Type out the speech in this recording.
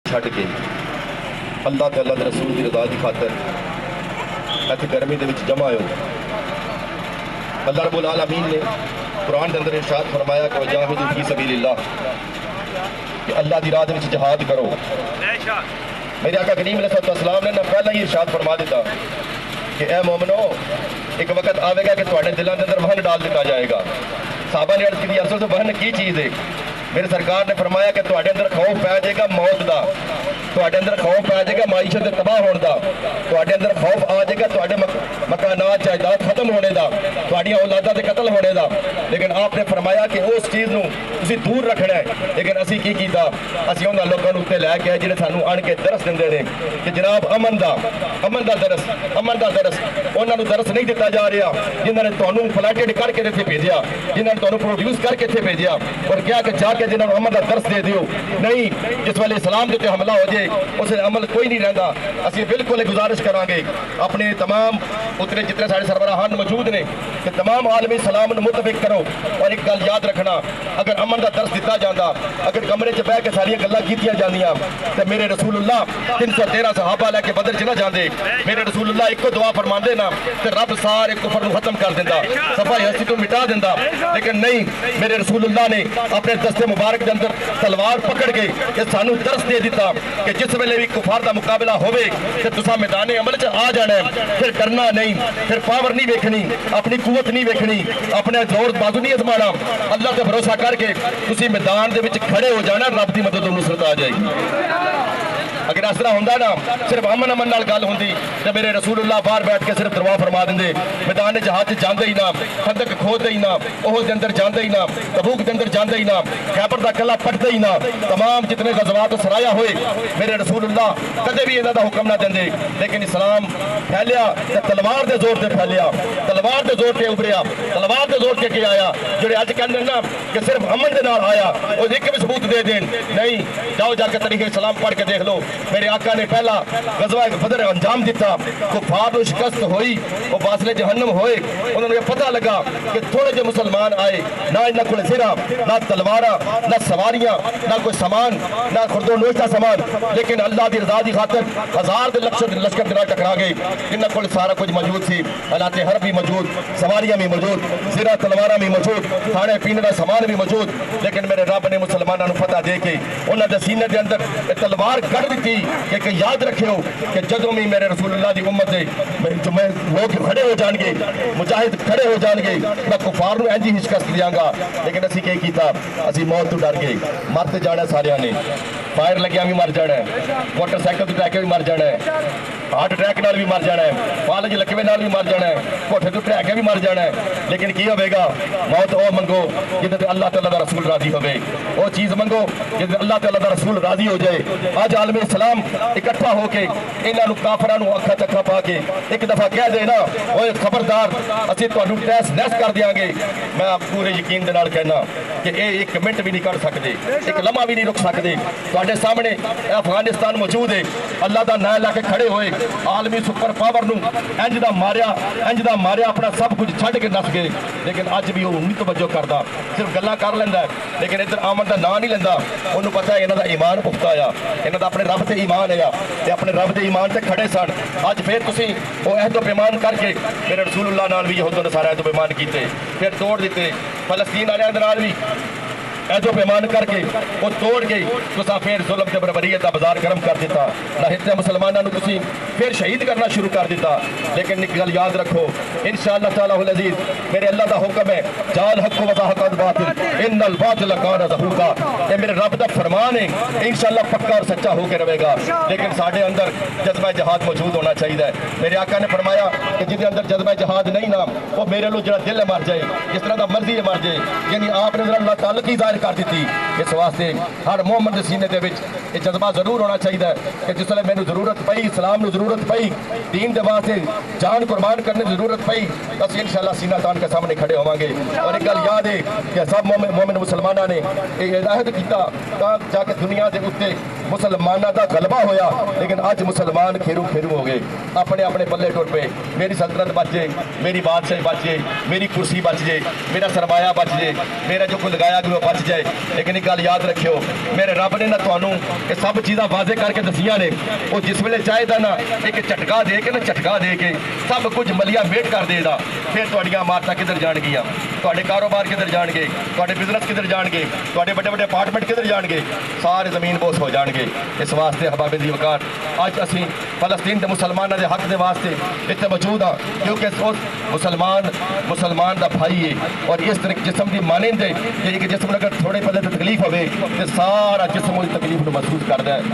छड़ के अल्लाह ते अल्लाह दे रसूल की रज़ा की खातर इत्थे गर्मी दे विच जमा हो। अल्लाह रब्बुल आलमीन ने कुरान के अंदर इरशाद फरमाया कि वजाहिदू फी सबीलिल्लाह, कि अल्लाह की राह में जहाद करो। मेरे आका करीम अलैहिस्सलाम ने ना पहला ही इरशाद फरमा दिता कि ए मोमिनो, एक वक्त आवेगा कि तुहाडे दिलों के अंदर वहन डाल दिता जाएगा। साहबा ने अर्ज़ की असल तो वहन की चीज़ है? मेरे सरकार ने फरमाया कि तुहाडे अंदर खौफ पै जाएगा मौत का, तुहाडे अंदर खौफ पै जाएगा माईशत के तबाह होने का, तुहाडे अंदर खौफ आ जाएगा तुहाडे मकानात जायदाद खत्म होने का, तुहाडियां औलादां दे कत्ल होने का। लेकिन आपने फरमाया कि उस चीज़ नूं तुसीं दूर रखना है। लेकिन असीं की कीता? असीं उन्हां लोकां नूं उत्ते लै के आए जिहड़े सानूं आण के दरस दिंदे ने कि जनाब अमन दा दरस उन्हां नूं दरस नहीं दिता जा रहा, जिन्हां ने तुहानूं फ्लैटेड करके इत्थे भेजिया, जिन्हां ने तुहानूं प्रोड्यूस करके इत्थे भेजिया और क्या कि जाके जिन्हां नूं अमन दा दरस दे दिओ। नहीं, जिस वेले इस्लाम के हमला हो जाए उस अमल कोई नहीं रहिंदा। असीं बिल्कुल गुजारिश करांगे अपने तमाम उतरे जितने साढ़े सरबराहान मौजूद ने कि तमाम आलमी सलाम मुतफिक करो। और एक गल याद रखना, अगर अमन का दरस दिता जाता, अगर कमरे च बह के सारियां गल्लां कीतियां जांदियां ते मेरे रसूलुल्लाह 313 सहाबा लैके बदर च ना जांदे, मेरे रसूलुल्लाह इक्को दुआ फरमांदे ना ते रब सारे कुफर नूं खत्म कर दिंदा, सफाई हस्ती तो मिटा दिंदा। लेकिन नहीं, मेरे रसूलुल्लाह ने अपने दस्ते मुबारक के अंदर तलवार पकड़ के ये सानू दरस दे दिता कि जिस वेले भी कुफार का मुकाबला होवे ते तुसां मैदान अमल च आ जाना है। फिर डरना नहीं, फिर पावर नहीं वेखनी, अपनी कुवत नहीं वेखनी, अपने जोर बाजू नहीं आजमाना, अल्लाह ते भरोसा करके तुसीं मैदान दे विच खड़े हो जाना, रब की मदद नुसरत आ जाएगी। अगर इस तरह होंदा ना, सिर्फ अमन नाल गल होंदी ते मेरे रसूलुल्लाह बाहर बैठ के सिर्फ दुआ फरमा दिंदे, मैदान जहाज जांदे ही ना, खंदक खोदते ही ना, ओह दे अंदर जांदे ही ना, तबूक दे अंदर जांदे ही ना, खैबर दा किला पटदे ही ना, तमाम जितने गज़वात सराया होए मेरे रसूलुल्लाह कदे भी इन्हां दा हुक्म ना देंदे। लेकिन इस्लाम फैलिया ते तलवार दे जोर ते फैलिया, तलवार दे जोर ते उभरिया, तलवार दे जोर ते आया। जेड़े अज कहंदे ना कि सिर्फ अमन दे नाल आया, और एक भी सबूत दे देन नहीं, जाओ जाके तरीके इस्लाम पढ़ के देख लो। मेरे आका ने पहला गज़वा बदर अंजाम दिता, कुफार को शिकस्त हुई, वो बासले जहन्नम होए। उन्होंने पता लगा कि थोड़े जो मुसलमान आए, ना इन्होंने कोई सिरा, ना तलवारा, ना सवारियां, ना कोई सामान, ना खुर्दो नोश का सामान, लेकिन अल्लाह की रज़ा की खातर हजार के लश्कर के टकरा गए। इन्होंने को सारा कुछ मौजूद थी, हालात हर भी मौजूद, सवारियां भी मौजूद, सिरा तलवारा भी मौजूद, खाने पीने का सामान भी मौजूद। लेकिन मेरे रब ने मुसलमानों को पता दे के उन्होंने सीने के अंदर तलवार कढ़ दी कि याद रखियो कि जदों भी मेरे रसूलुल्लाह की उम्मत में लोग खड़े हो जाएंगे, मुजाहिद खड़े हो जाएंगे, मैं कुफार नूं इंज ही शिकस्त दियांगा। लेकिन असीं क्या कीता? असीं मौत तो डर गए, मर तो जाना सारियां ने, फायर लग्या भी मर जाना है, मोटरसाइकिल तो टैके भी मर जाना है, हार्ट अटैक नाल भी मर जाना है, फालज लकवे नाल भी मर जाना है, कोठे तो टैके भी मर जाना है। लेकिन की होगा? मौत ओ मंगो जिहदे ते अल्लाह तआला दा रसूल राजी होवे, वो चीज़ मंगो जिहदे अल्लाह तआला दा रसूल राजी हो जाए। अज आलम इस्लाम इकट्ठा होके इन्हां नूं काफरां नूं अखा चक्का पा के एक दफा कह दे ना, ओए खबरदार असीं तुहानूं तहस नहस कर देंगे। मैं पूरे यकीन दे नाल कहना कि ये एक मिनट भी नहीं कढ़ सकते, एक लम्हा भी नहीं रुक सकते। तुहाडे सामने अफगानिस्तान मौजूद है, अल्लाह का नाम लैके खड़े होए, आलमी सुपर पावर नूं इंज दा मारिया, अपना सब कुछ छड्ड के नस गए। लेकिन अज भी वो नहीं तवज्जो करता, सिर्फ गल्लां कर लैंदा है, लेकिन इधर आमन का नाम नहीं लैंदा। उन्होंने पता है इन्हां दा ईमान पुख्ता आ, इन्हां दा अपने रब ते ईमान है, ते अपने रब दे ईमान ते खड़े सन। अज फिर तुसीं वो अहदो पैमान करके मेरे रसूलुल्लाह नाल भी यहूदियों ने सारे अहदो पैमान कीते, फिर तोड़ दिते। फलस्तीन वालियां दे नाल भी ऐजो पैमान करके वो तोड़ गई, तुसा फिर जुल्म ते बरबरीयत का बाजार गर्म कर दिता, ना मुसलमानों को तुसी फिर शहीद करना शुरू कर दिता। लेकिन एक गल याद रखो, इंशाअल्लाह ताला अल अजीज मेरे अल्लाह का हुक्म है, जाल हक व ज़हक़ल बातिल इन्नल बातिल कान ज़हूक़ा, ये मेरे रब का फरमान है, इंशाअल्लाह पक्का और सच्चा होकर रहेगा। लेकिन साढ़े अंदर जज्बा जहाद मौजूद होना चाहिए। मेरे आका ने फरमाया कि जिसके अंदर जज्बा जहाद नहीं ना, वो मेरे लो जरा दिल मर जाए, जिस तरह का मर्जी मर जाए। यानी आपने अल्लाह ताला की जाहिर कर दी। इस वास्ते हर मोहम्मद के सीने के ये जज्बा जरूर होना चाहिए कि जिसले मैंने जरूरत पई, इस्लाम में जरूरत पई, दीन के वास्ते जान कुर्बान करने की जरूरत पई, बस इंशाअल्लाह सीना तान के सामने खड़े होवांगे। और एक गल याद है कि सब मोमिन मुसलमानों ने इजाहत किया, जाके दुनिया के उत्ते मुसलमानों का गलबा होया। लेकिन अज मुसलमान खेरू खेरू हो गए, अपने अपने पल्ले टुर पे, मेरी सल्तनत बच जाए, मेरी बादशाही बच जाए, मेरी कुर्सी बच जाए, मेरा सरमाया बच जाए, मेरा जो कुछ लगाया गया वो बच जाए। लेकिन एक गल याद रखियो, मेरे रब ने ना तुहानू ये सब चीज़ां वाजे करके दसियां ने। वो जिस वेले चाहेगा ना एक झटका दे के ना झटका दे के सब कुछ मलिया मेट कर देगा। फिर तुहाडियां इमारतां किधर जाणगियां, तुहाडे कारोबार किधर जाणगे, तुहाडे बिजनेस किधर जाणगे, तुहाडे बड़े बड़े अपार्टमेंट किधर जाणगे, सारे जमीन बोस हो जाणगे। इस वास्ते हबाबे दी वकार अज असीं फलस्तीन के मुसलमानों के हक के वास्ते इतने मौजूद हाँ, क्योंकि उस मुसलमान का भाई है और इस तरह जिसम की मानंद है कि एक जिसम अगर थोड़े पल्ले तकलीफ हो, सारा जिसम उस तकलीफ को महसूस करता है।